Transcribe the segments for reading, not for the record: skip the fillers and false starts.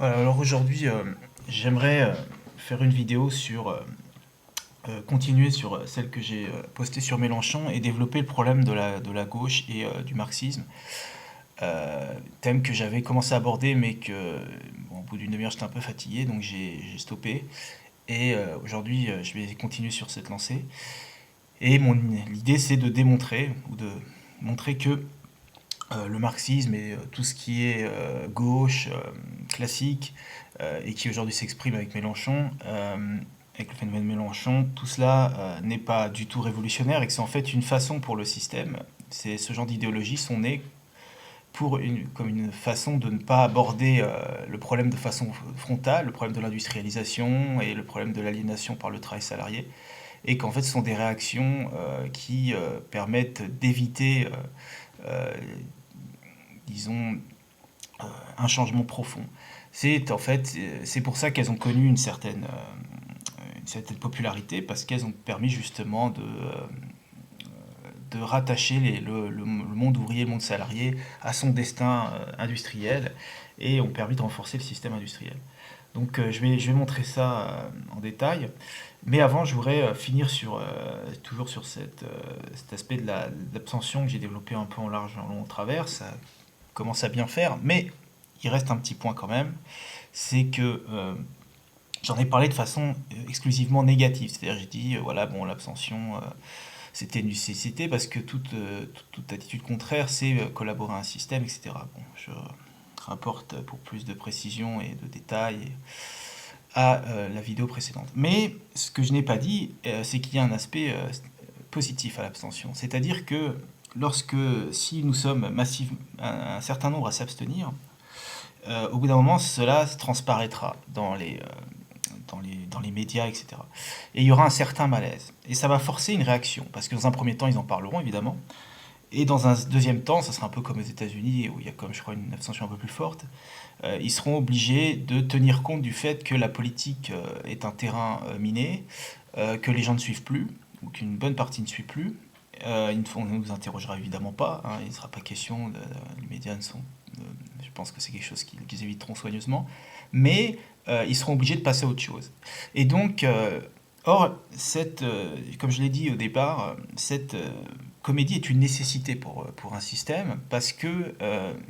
Alors aujourd'hui, j'aimerais faire une vidéo sur continuer sur celle que j'ai postée sur Mélenchon et développer le problème de la gauche et du marxisme. Thème que j'avais commencé à aborder, mais que bon, au bout d'une demi-heure j'étais un peu fatigué, donc j'ai stoppé. Et aujourd'hui, je vais continuer sur cette lancée. Et l'idée, c'est de démontrer ou de montrer que le marxisme et tout ce qui est gauche, classique, et qui aujourd'hui s'exprime avec Mélenchon, avec le phénomène Mélenchon, tout cela n'est pas du tout révolutionnaire et que c'est en fait une façon pour le système. Ce genre d'idéologies sont nées comme une façon de ne pas aborder le problème de façon frontale, le problème de l'industrialisation et le problème de l'aliénation par le travail salarié, et qu'en fait ce sont des réactions qui permettent d'éviter euh, disons, un changement profond. C'est pour ça qu'elles ont connu une certaine popularité, parce qu'elles ont permis justement de rattacher le monde ouvrier, le monde salarié à son destin industriel, et ont permis de renforcer le système industriel. Donc je vais montrer ça en détail. Mais avant, je voudrais finir toujours sur cet aspect de l'abstention que j'ai développé un peu en large, en long, en travers. Ça commence à bien faire, mais il reste un petit point quand même, c'est que j'en ai parlé de façon exclusivement négative. C'est-à-dire j'ai dit, voilà, bon, l'abstention, c'était une nécessité parce que toute attitude contraire, c'est collaborer à un système, etc. Bon, je rapporte pour plus de précision et de détails à la vidéo précédente. Mais ce que je n'ai pas dit, c'est qu'il y a un aspect positif à l'abstention. C'est-à-dire que si nous sommes massifs, un certain nombre à s'abstenir, au bout d'un moment, cela transparaîtra dans les médias, etc. Et il y aura un certain malaise. Et ça va forcer une réaction, parce que dans un premier temps, ils en parleront, évidemment. Et dans un deuxième temps, ça sera un peu comme aux États-Unis, où il y a comme, je crois, une abstention un peu plus forte. Ils seront obligés de tenir compte du fait que la politique est un terrain miné, que les gens ne suivent plus, ou qu'une bonne partie ne suit plus. On ne nous interrogera évidemment pas, hein, il ne sera pas question, les médias ne sont, je pense que c'est quelque chose qu'ils éviteront soigneusement, mais ils seront obligés de passer à autre chose. Et donc, or, comme je l'ai dit au départ, cette comédie est une nécessité pour un système, parce que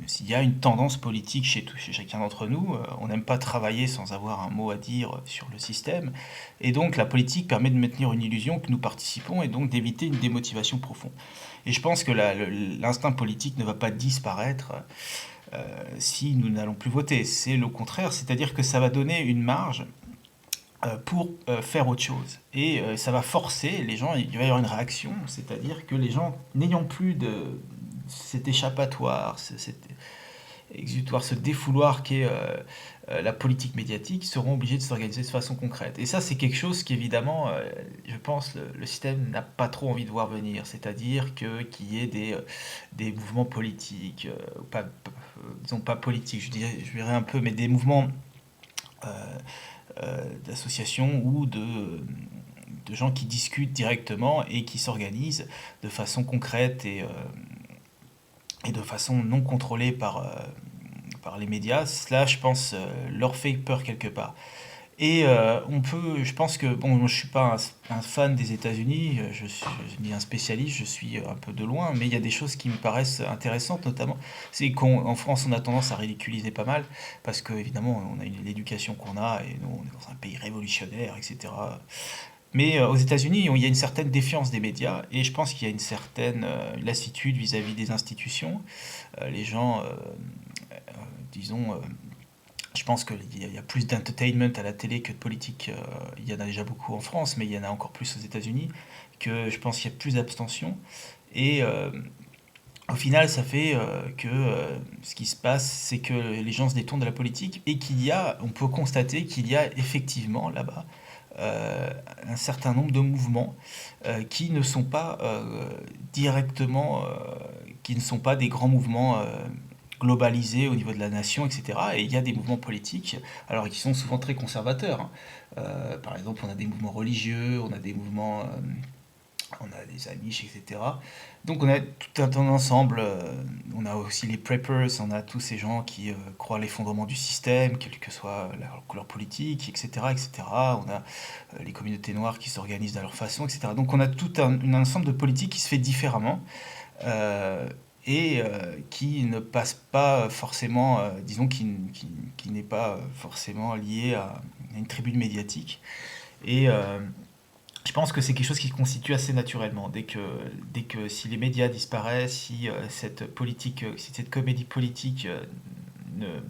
s'il y a une tendance politique chez chacun d'entre nous, on n'aime pas travailler sans avoir un mot à dire sur le système, et donc la politique permet de maintenir une illusion que nous participons et donc d'éviter une démotivation profonde. Et je pense que l'instinct politique ne va pas disparaître si nous n'allons plus voter. C'est le contraire, c'est-à-dire que ça va donner une marge pour faire autre chose. Et ça va forcer les gens, il va y avoir une réaction, c'est-à-dire que les gens n'ayant plus de cet échappatoire, cet exutoire, ce défouloir qu'est la politique médiatique, seront obligés de s'organiser de façon concrète. Et ça, c'est quelque chose qu'évidemment, je pense, le système n'a pas trop envie de voir venir, c'est-à-dire qu'il y ait des mouvements politiques, disons pas politiques, je dirais un peu, mais des mouvements d'associations ou de gens qui discutent directement et qui s'organisent de façon concrète et de façon non contrôlée par les médias. Cela, je pense, leur fait peur quelque part. Et je pense que, bon, moi, je suis pas un fan des États-Unis, je suis ni un spécialiste, je suis un peu de loin, mais il y a des choses qui me paraissent intéressantes, notamment, c'est qu'en France, on a tendance à ridiculiser pas mal, parce qu'évidemment, on a l'éducation qu'on a, et nous, on est dans un pays révolutionnaire, etc. Mais aux États-Unis, il y a une certaine défiance des médias, et je pense qu'il y a une certaine lassitude vis-à-vis des institutions. Les gens, disons, je pense qu'il y a plus d'entertainment à la télé que de politique. Il y en a déjà beaucoup en France, mais il y en a encore plus aux États-Unis. Que je pense qu'il y a plus d'abstention. Et au final, ça fait que ce qui se passe, c'est que les gens se détournent de la politique et on peut constater qu'il y a effectivement là-bas euh, un certain nombre de mouvements qui ne sont pas directement, qui ne sont pas des grands mouvements globalisés au niveau de la nation, etc. Et il y a des mouvements politiques, alors qui sont souvent très conservateurs, hein. Par exemple, on a des mouvements religieux, on a des mouvements on a des Amish, etc. Donc on a tout un ensemble, on a aussi les preppers, on a tous ces gens qui croient à l'effondrement du système, quelle que soit leur couleur politique, etc., etc. On a les communautés noires qui s'organisent à leur façon, etc. Donc on a tout un ensemble de politiques qui se fait différemment euh, qui ne passe pas forcément, disons, qui n'est pas forcément lié à une tribune médiatique. Et je pense que c'est quelque chose qui se constitue assez naturellement. Dès que si les médias disparaissent, si si cette comédie politique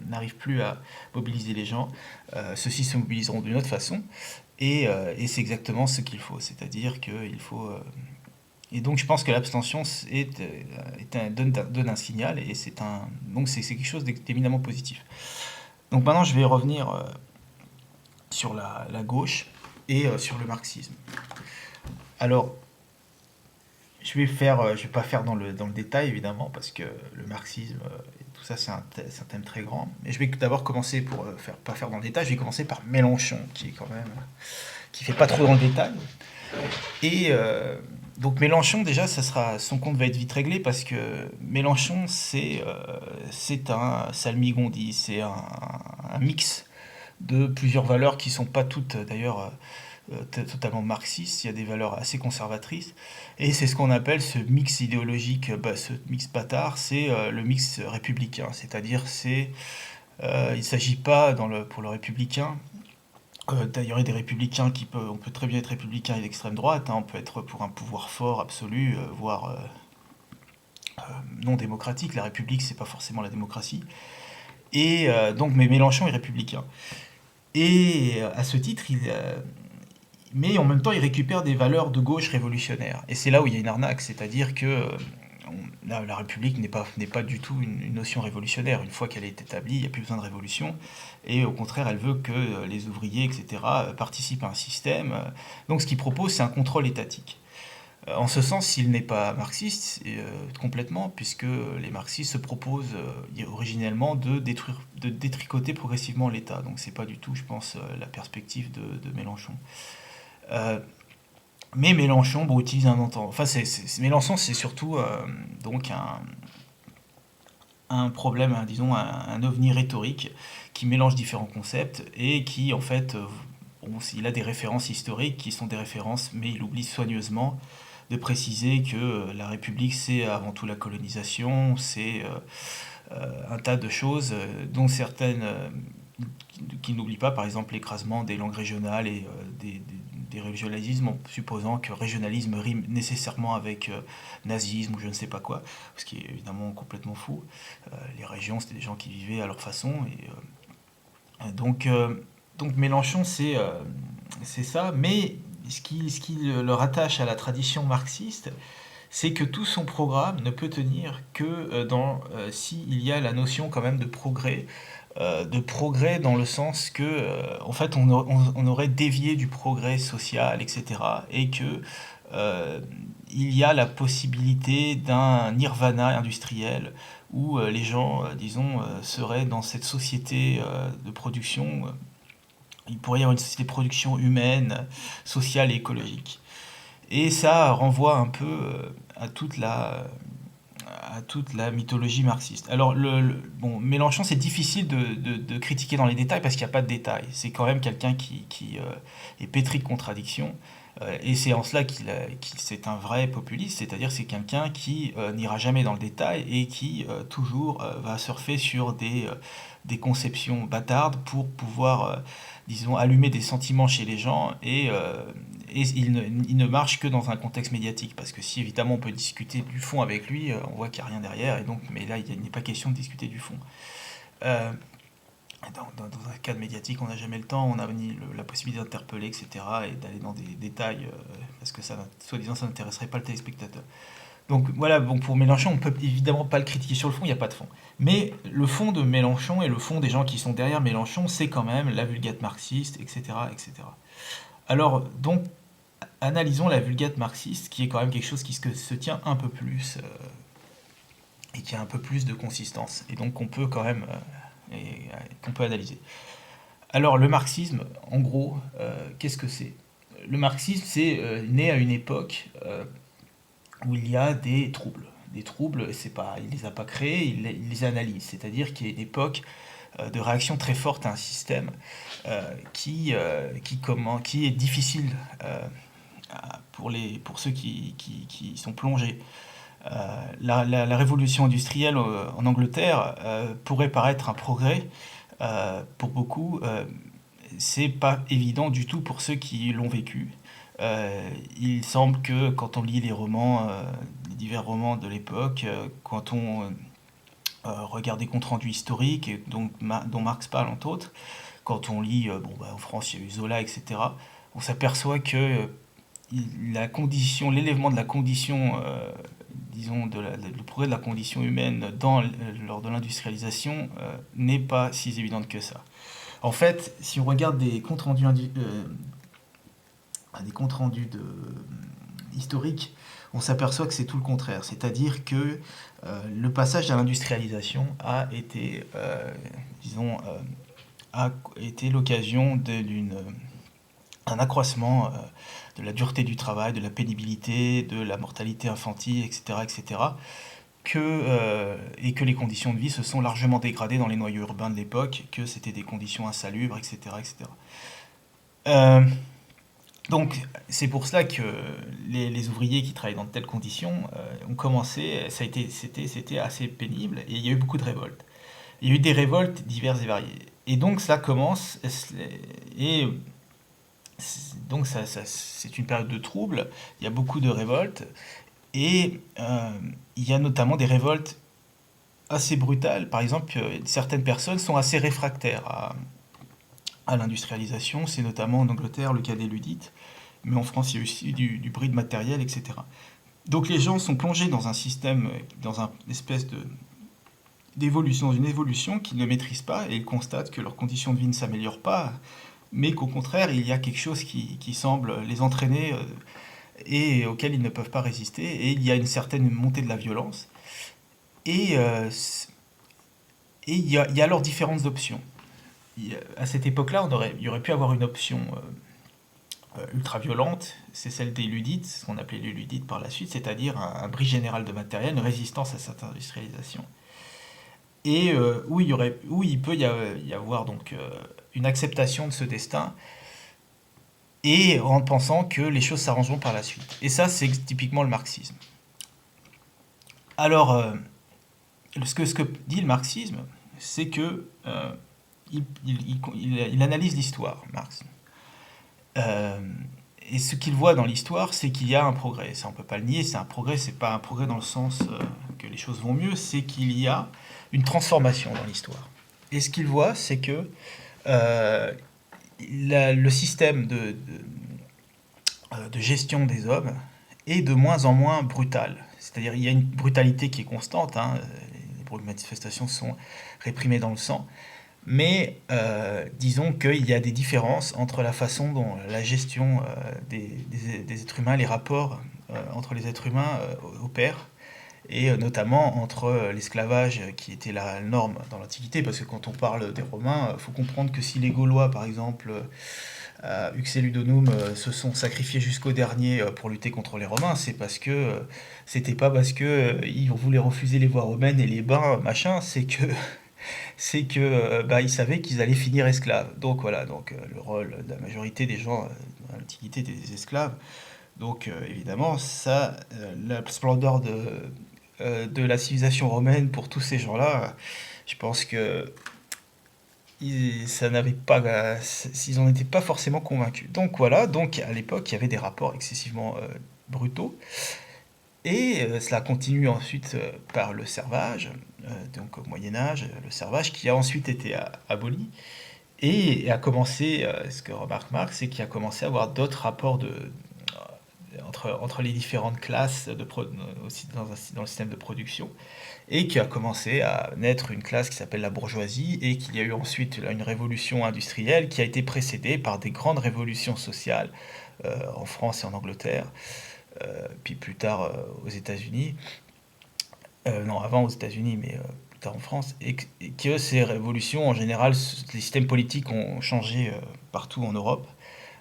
n'arrive plus à mobiliser les gens, ceux-ci se mobiliseront d'une autre façon. Et c'est exactement ce qu'il faut. C'est-à-dire qu'il faut. Et donc je pense que l'abstention donne un signal et donc c'est quelque chose d'éminemment positif. Donc maintenant je vais revenir sur la gauche et sur le marxisme. Alors, je vais pas faire dans le détail évidemment parce que le marxisme et tout ça c'est un thème très grand. Mais je vais d'abord commencer pour pas faire dans le détail. Je vais commencer par Mélenchon qui est quand même qui fait pas trop dans le détail. Et donc Mélenchon déjà son compte va être vite réglé parce que Mélenchon c'est un salmigondi, c'est un mix de plusieurs valeurs qui sont pas toutes d'ailleurs totalement marxistes, il y a des valeurs assez conservatrices, et c'est ce qu'on appelle ce mix idéologique, ce mix bâtard, c'est le mix républicain, c'est-à-dire il ne s'agit pas pour le républicain, d'ailleurs il y a des républicains on peut très bien être républicain et d'extrême droite, hein, on peut être pour un pouvoir fort absolu, voire non démocratique, la république c'est pas forcément la démocratie, et donc mais Mélenchon est républicain. Et à ce titre, mais en même temps, il récupère des valeurs de gauche révolutionnaire. Et c'est là où il y a une arnaque, c'est-à-dire que la République n'est pas du tout une notion révolutionnaire. Une fois qu'elle est établie, il n'y a plus besoin de révolution. Et au contraire, elle veut que les ouvriers, etc., participent à un système. Donc ce qu'il propose, c'est un contrôle étatique. En ce sens, il n'est pas marxiste complètement, puisque les marxistes se proposent originellement de détricoter progressivement l'État. Donc c'est pas du tout, je pense, la perspective de Mélenchon. Euh, mais Mélenchon, bon, utilise un entend. Enfin, Mélenchon, c'est surtout donc un problème, hein, disons, un ovni rhétorique qui mélange différents concepts et qui, en fait, bon, il a des références historiques qui sont des références, mais il oublie soigneusement de préciser que la République, c'est avant tout la colonisation, c'est un tas de choses, dont certaines qui n'oublient pas, par exemple, l'écrasement des langues régionales et des régionalismes, en supposant que régionalisme rime nécessairement avec nazisme ou je ne sais pas quoi, ce qui est évidemment complètement fou. Les régions, c'était des gens qui vivaient à leur façon. Donc Mélenchon, c'est ça, mais ce qui le rattache à la tradition marxiste, c'est que tout son programme ne peut tenir que s'il y a la notion quand même de progrès dans le sens que, en fait, on aurait dévié du progrès social, etc. Et que il y a la possibilité d'un nirvana industriel où les gens, disons, seraient dans cette société de production. Il pourrait y avoir une société de production humaine, sociale et écologique. Et ça renvoie un peu à toute la mythologie marxiste. Alors, bon, Mélenchon, c'est difficile de critiquer dans les détails parce qu'il n'y a pas de détails. C'est quand même quelqu'un qui est pétri de contradictions. Et c'est en cela qu'il c'est un vrai populiste, c'est-à-dire c'est quelqu'un qui n'ira jamais dans le détail et qui toujours va surfer sur des conceptions bâtardes pour pouvoir, disons, allumer des sentiments chez les gens et il ne marche que dans un contexte médiatique. Parce que si évidemment on peut discuter du fond avec lui, on voit qu'il n'y a rien derrière, et donc, mais là il n'est pas question de discuter du fond. Euh, dans un cadre médiatique, on n'a jamais le temps, on n'a ni la possibilité d'interpeller, etc., et d'aller dans des détails, parce que ça, soi-disant, ça n'intéresserait pas le téléspectateur. Donc voilà, bon, pour Mélenchon, on peut évidemment pas le critiquer sur le fond, il n'y a pas de fond. Mais le fond de Mélenchon et le fond des gens qui sont derrière Mélenchon, c'est quand même la vulgate marxiste, etc., etc. Alors, donc, analysons la vulgate marxiste, qui est quand même quelque chose qui se tient un peu plus, et qui a un peu plus de consistance, et donc qu'on peut quand même, qu'on peut analyser. Alors, le marxisme, en gros, qu'est-ce que c'est? le marxisme, c'est né à une époque où il y a des troubles. Des troubles, c'est pas, il les a pas créés, il les analyse. C'est-à-dire qu'il y a une époque de réaction très forte à un système qui est difficile pour ceux qui sont plongés. La révolution industrielle en Angleterre pourrait paraître un progrès pour beaucoup. C'est pas évident du tout pour ceux qui l'ont vécu. Il semble que quand on lit les romans, les divers romans de l'époque, quand on regarde des comptes rendus historiques, et dont Marx parle entre autres, quand on lit, bon, bah, en France il y a eu Zola, etc., on s'aperçoit que la condition, l'élèvement de la condition, disons, le progrès de la condition humaine lors de l'industrialisation n'est pas si évidente que ça. En fait, si on regarde des comptes rendus historiques, on s'aperçoit que c'est tout le contraire. C'est-à-dire que le passage à l'industrialisation a été, disons, a été l'occasion d'un accroissement de la dureté du travail, de la pénibilité, de la mortalité infantile, etc., etc., et que les conditions de vie se sont largement dégradées dans les noyaux urbains de l'époque, que c'était des conditions insalubres, etc., etc. Euh, donc, c'est pour cela que les ouvriers qui travaillent dans de telles conditions ont commencé, c'était assez pénible, et il y a eu beaucoup de révoltes. Il y a eu des révoltes diverses et variées. Et donc, ça commence, et donc c'est une période de trouble, il y a beaucoup de révoltes, et il y a notamment des révoltes assez brutales. Par exemple, certaines personnes sont assez réfractaires à l'industrialisation, c'est notamment en Angleterre le cas des Ludites, mais en France il y a aussi du bris de matériel, etc. Donc les gens sont plongés dans un système, dans une espèce d'évolution, dans une évolution qu'ils ne maîtrisent pas, et ils constatent que leurs conditions de vie ne s'améliorent pas, mais qu'au contraire il y a quelque chose qui semble les entraîner et auquel ils ne peuvent pas résister, et il y a une certaine montée de la violence, et, il y a alors différentes options. À cette époque-là, il y aurait pu avoir une option ultra violente, c'est celle des ludites, ce qu'on appelait les ludites par la suite, c'est-à-dire un bris général de matériel, une résistance à cette industrialisation. Et où il peut y avoir donc une acceptation de ce destin, et en pensant que les choses s'arrangeront par la suite. Et ça, c'est typiquement le marxisme. Alors, ce que dit le marxisme, c'est que il analyse l'histoire, Marx. Euh, et ce qu'il voit dans l'histoire, c'est qu'il y a un progrès. Ça, on peut pas le nier. C'est un progrès. C'est pas un progrès dans le sens que les choses vont mieux. C'est qu'il y a une transformation dans l'histoire. Et ce qu'il voit, c'est que euh, le système de gestion des hommes est de moins en moins brutal. C'est-à-dire il y a une brutalité qui est constante, hein, les manifestations sont réprimées dans le sang, mais disons qu'il y a des différences entre la façon dont la gestion des êtres humains, les rapports entre les êtres humains opèrent, et notamment entre l'esclavage qui était la norme dans l'Antiquité, parce que quand on parle des Romains, il faut comprendre que si les Gaulois, par exemple, Uxelludonum se sont sacrifiés jusqu'au dernier pour lutter contre les Romains, c'est parce que c'était pas parce que ils voulaient refuser les voies romaines et les bains, machin, c'est que bah, ils savaient qu'ils allaient finir esclaves. Donc voilà, donc le rôle de la majorité des gens dans l'Antiquité étaient des esclaves. Donc évidemment, ça, la splendeur de la civilisation romaine pour tous ces gens-là, je pense que ça n'avait pas, ils n'en étaient pas forcément convaincus. Donc voilà, donc à l'époque, il y avait des rapports excessivement brutaux. Et cela continue ensuite par le servage, donc au Moyen Âge, le servage qui a ensuite été aboli et a commencé, ce que remarque Marx, c'est qu'il a commencé à avoir d'autres rapports entre les différentes classes aussi dans le système de production, et qui a commencé à naître une classe qui s'appelle la bourgeoisie, et qu'il y a eu ensuite là, une révolution industrielle qui a été précédée par des grandes révolutions sociales en France et en Angleterre, puis plus tard aux États-Unis, non avant aux États-Unis, mais plus tard en France, et que ces révolutions en général, les systèmes politiques ont changé partout en Europe,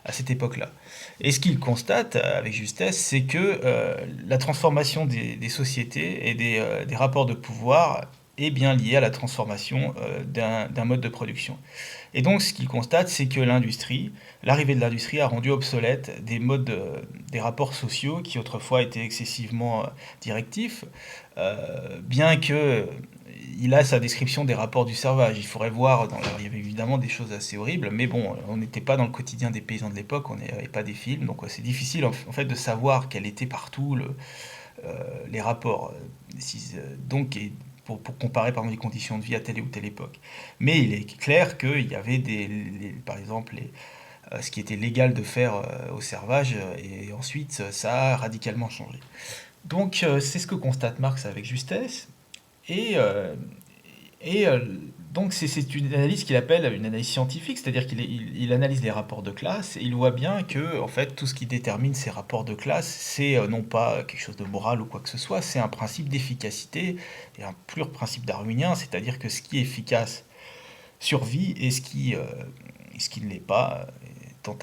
à cette époque-là. Et ce qu'il constate avec justesse, c'est que la transformation des sociétés et des rapports de pouvoir est bien liée à la transformation d'un mode de production. Et donc ce qu'il constate, c'est que l'arrivée de l'industrie a rendu obsolètes des rapports sociaux qui autrefois étaient excessivement directifs, bien que il a sa description des rapports du servage. Il faudrait voir, il y avait évidemment des choses assez horribles, mais bon, on n'était pas dans le quotidien des paysans de l'époque, on n'avait pas des films, donc c'est difficile en fait de savoir quel était partout les rapports. Donc, pour comparer par exemple les conditions de vie à telle ou telle époque. Mais il est clair qu'il y avait par exemple ce qui était légal de faire au servage, et ensuite ça a radicalement changé. Donc c'est ce que constate Marx avec justesse, et, euh, et donc c'est une analyse qu'il appelle une analyse scientifique, c'est-à-dire qu'il analyse les rapports de classe, et il voit bien que en fait tout ce qui détermine ces rapports de classe, c'est non pas quelque chose de moral ou quoi que ce soit, c'est un principe d'efficacité, et un pur principe darwinien, c'est-à-dire que ce qui est efficace survit, et ce qui ne l'est pas tend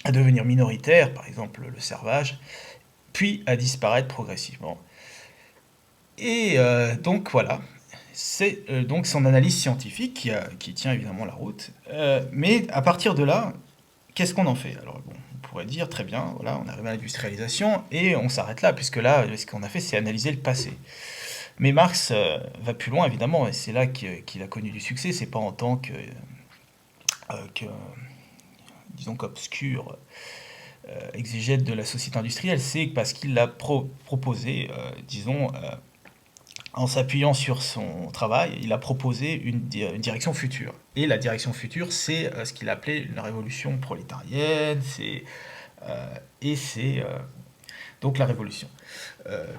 à devenir minoritaire, par exemple le servage, puis à disparaître progressivement. Et donc voilà, c'est donc son analyse scientifique qui tient évidemment la route. Mais à partir de là, qu'est-ce qu'on en fait? Alors bon, on pourrait dire très bien, voilà, on arrive à l'industrialisation et on s'arrête là, puisque là, ce qu'on a fait, c'est analyser le passé. Mais Marx va plus loin, évidemment, et c'est là qu'il a connu du succès. C'est pas en tant que disons, qu'obscur exégète de la société industrielle, c'est parce qu'il l'a proposé, disons, en s'appuyant sur son travail, il a proposé une direction future. Et la direction future, c'est ce qu'il appelait une révolution prolétarienne, et c'est donc la révolution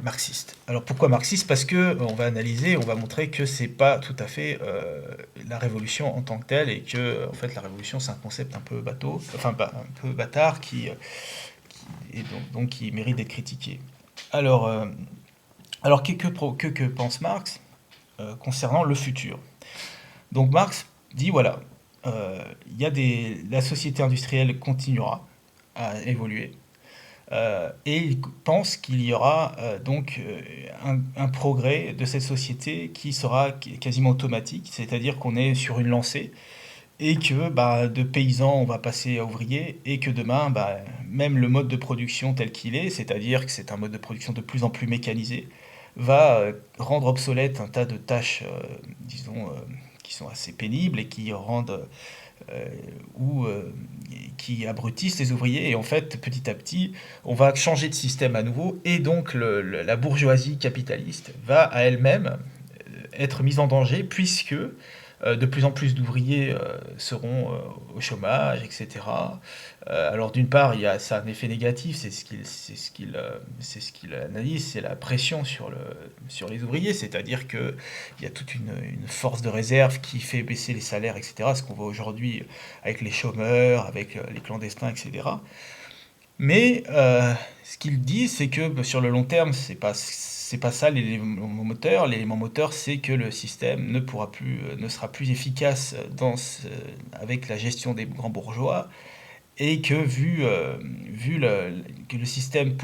marxiste. Alors pourquoi marxiste? Parce que on va analyser, on va montrer que c'est pas tout à fait la révolution en tant que telle, et que en fait la révolution c'est un concept un peu bateau, enfin un peu bâtard et donc qui mérite d'être critiqué. Alors, alors que pense Marx concernant le futur? Donc Marx dit voilà, la société industrielle continuera à évoluer, et il pense qu'il y aura un progrès de cette société qui sera quasiment automatique, c'est-à-dire qu'on est sur une lancée, et que bah, de paysans on va passer à ouvriers, et que demain bah, même le mode de production tel qu'il est, c'est-à-dire que c'est un mode de production de plus en plus mécanisé, va rendre obsolète un tas de tâches, disons, qui sont assez pénibles et qui rendent euh, ou qui abrutissent les ouvriers. Et en fait, petit à petit, on va changer de système à nouveau, et donc la bourgeoisie capitaliste va à elle-même être mise en danger, puisque de plus en plus d'ouvriers seront au chômage, etc. Alors d'une part, ça a un effet négatif, c'est ce qu'il analyse, c'est la pression sur les ouvriers, c'est-à-dire qu'il y a toute une force de réserve qui fait baisser les salaires, etc. Ce qu'on voit aujourd'hui avec les chômeurs, avec les clandestins, etc. Mais ce qu'il dit, c'est que sur le long terme, c'est pas ça l'élément moteur. L'élément moteur, c'est que le système ne sera plus efficace avec la gestion des grands bourgeois, et que que le système,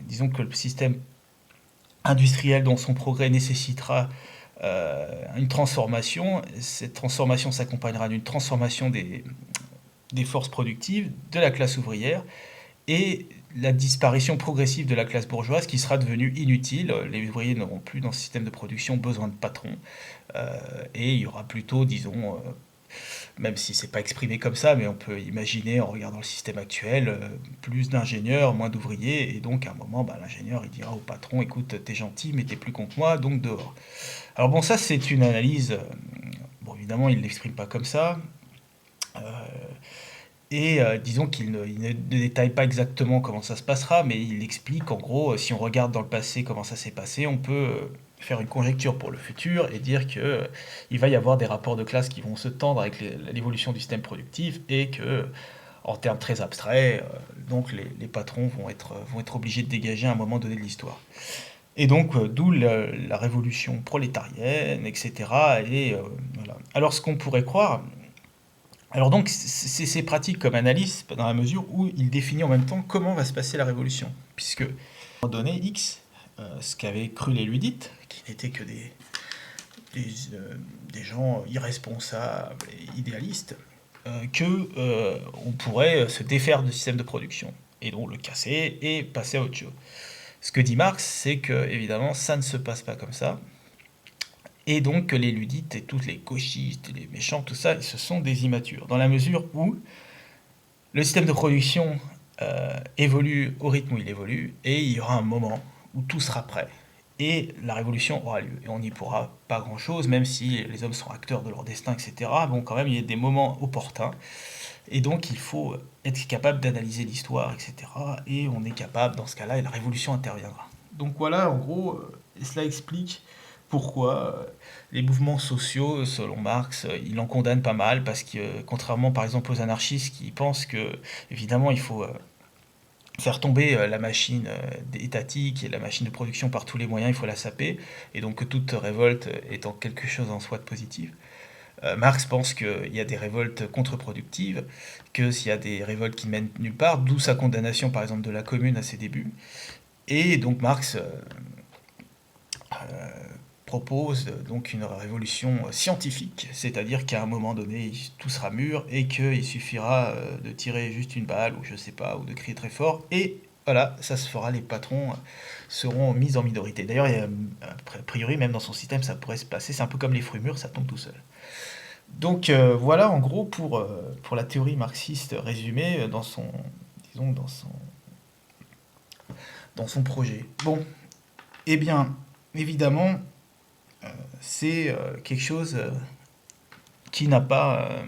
disons que le système industriel dans son progrès nécessitera une transformation. Cette transformation s'accompagnera d'une transformation des forces productives de la classe ouvrière, et la disparition progressive de la classe bourgeoise qui sera devenue inutile. Les ouvriers n'auront plus dans ce système de production besoin de patrons, et il y aura plutôt, disons, même si c'est pas exprimé comme ça, mais on peut imaginer en regardant le système actuel, plus d'ingénieurs, moins d'ouvriers, et donc à un moment, bah, l'ingénieur il dira au patron, écoute, t'es gentil, mais t'es plus con que moi, donc dehors. Alors bon, ça c'est une analyse, bon évidemment il l'exprime pas comme ça, euh, et disons il ne détaille pas exactement comment ça se passera, mais il explique en gros, si on regarde dans le passé comment ça s'est passé, on peut faire une conjecture pour le futur et dire que il va y avoir des rapports de classe qui vont se tendre avec l'évolution du système productif, et que, en termes très abstraits, donc les patrons vont être obligés de dégager à un moment donné de l'histoire. Et donc, d'où la révolution prolétarienne, etc. Et voilà. Alors, ce qu'on pourrait croire, Alors donc, c'est pratique comme analyse dans la mesure où il définit en même temps comment va se passer la révolution. Puisque, à un moment donné, X, ce qu'avaient cru les ludites, qui n'étaient que des, euh, des gens irresponsables et idéalistes, que on pourrait se défaire du système de production, et donc le casser et passer à autre chose. Ce que dit Marx, c'est que, évidemment, ça ne se passe pas comme ça, et donc que les ludites et toutes les gauchistes, les méchants, tout ça, ce sont des immatures, dans la mesure où le système de production évolue au rythme où il évolue, et il y aura un moment où tout sera prêt. Et la révolution aura lieu. Et on n'y pourra pas grand-chose, même si les hommes sont acteurs de leur destin, etc. Bon, quand même, il y a des moments opportuns. Et donc, il faut être capable d'analyser l'histoire, etc. Et on est capable, dans ce cas-là, et la révolution interviendra. Donc voilà, en gros, cela explique pourquoi les mouvements sociaux, selon Marx, il en condamne pas mal, parce que, contrairement par exemple aux anarchistes qui pensent que, évidemment, il faut faire tomber la machine étatique et la machine de production par tous les moyens, il faut la saper, et donc que toute révolte étant quelque chose en soi de positif. Marx pense qu'il y a des révoltes contre-productives, que s'il y a des révoltes qui mènent nulle part, d'où sa condamnation par exemple de la Commune à ses débuts. Et donc Marx propose donc une révolution scientifique, c'est-à-dire qu'à un moment donné tout sera mûr et qu'il suffira de tirer juste une balle ou je sais pas, ou de crier très fort et voilà, ça se fera, les patrons seront mis en minorité. D'ailleurs, a priori, même dans son système, ça pourrait se passer, c'est un peu comme les fruits mûrs, ça tombe tout seul. Donc voilà en gros pour la théorie marxiste résumée dans son, disons, dans son projet. Bon, eh bien, évidemment, c'est quelque chose qui n'a pas,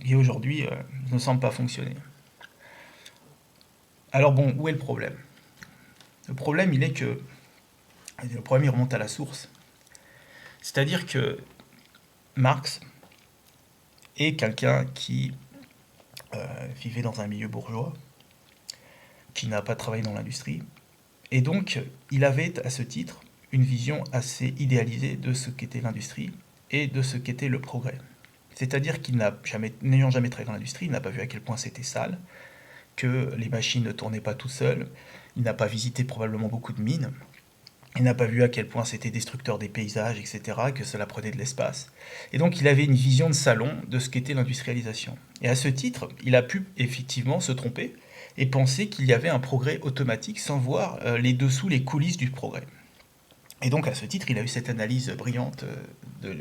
qui aujourd'hui ne semble pas fonctionner. Alors bon, où est le problème? Le problème, il est que, le problème, il remonte à la source. C'est-à-dire que Marx est quelqu'un qui vivait dans un milieu bourgeois, qui n'a pas travaillé dans l'industrie, et donc il avait à ce titre une vision assez idéalisée de ce qu'était l'industrie et de ce qu'était le progrès. C'est-à-dire qu'il n'a jamais, n'ayant jamais travaillé dans l'industrie, il n'a pas vu à quel point c'était sale, que les machines ne tournaient pas tout seules, il n'a pas visité probablement beaucoup de mines, il n'a pas vu à quel point c'était destructeur des paysages, etc., que cela prenait de l'espace. Et donc il avait une vision de salon de ce qu'était l'industrialisation. Et à ce titre, il a pu effectivement se tromper et penser qu'il y avait un progrès automatique sans voir les dessous, les coulisses du progrès. Et donc à ce titre, il a eu cette analyse brillante de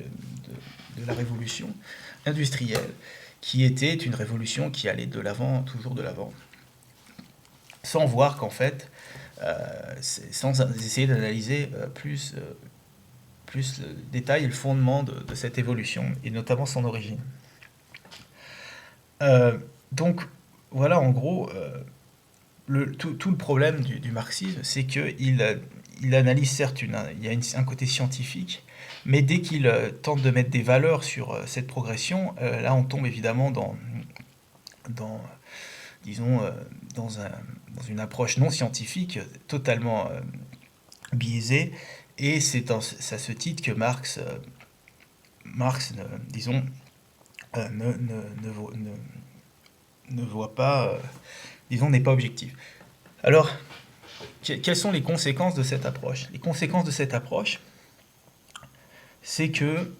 la révolution industrielle, qui était une révolution qui allait de l'avant, toujours de l'avant, sans voir qu'en fait, sans essayer d'analyser plus le détail et le fondement de cette évolution, et notamment son origine. Euh, donc voilà en gros tout le problème du marxisme, c'est qu'il analyse certes, il y a un côté scientifique, mais dès qu'il tente de mettre des valeurs sur cette progression, là on tombe évidemment dans disons, dans une approche non scientifique, totalement biaisée, et c'est à ce titre que Marx disons, ne voit pas, disons, n'est pas objectif. Alors, quelles sont les conséquences de cette approche? Les conséquences de cette approche, c'est que